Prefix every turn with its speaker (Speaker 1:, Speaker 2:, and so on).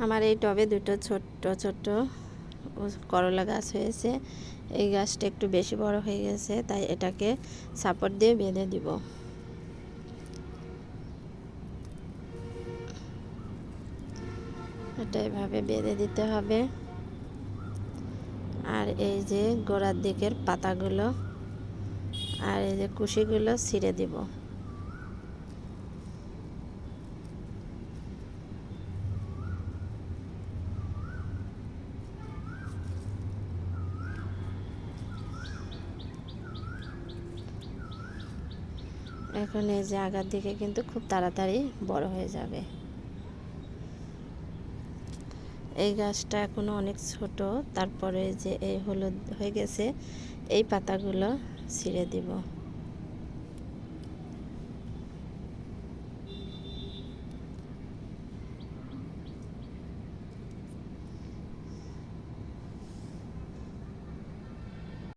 Speaker 1: আমার এই টবে দুটো ছোট্ট ছোট্ট করলা গাছ হয়েছে। এই গাছটা একটু বেশি বড় হয়ে গেছে, তাই এটাকে সাপোর্ট দিয়ে বেঁধে দিব। এটা এভাবে বেঁধে দিতে হবে। আর এই যে গোড়ার দিকের পাতাগুলো আর এই যে কুশিগুলো ছিঁড়ে দিব। এখন এই যে আগার দিকে কিন্তু খুব তাড়াতাড়ি বড় হয়ে যাবে। এই গাছটা এখনো অনেক ছোট, তারপরে যে এই হলুদ হয়ে গেছে, এই পাতাগুলো ছিঁড়ে দিব।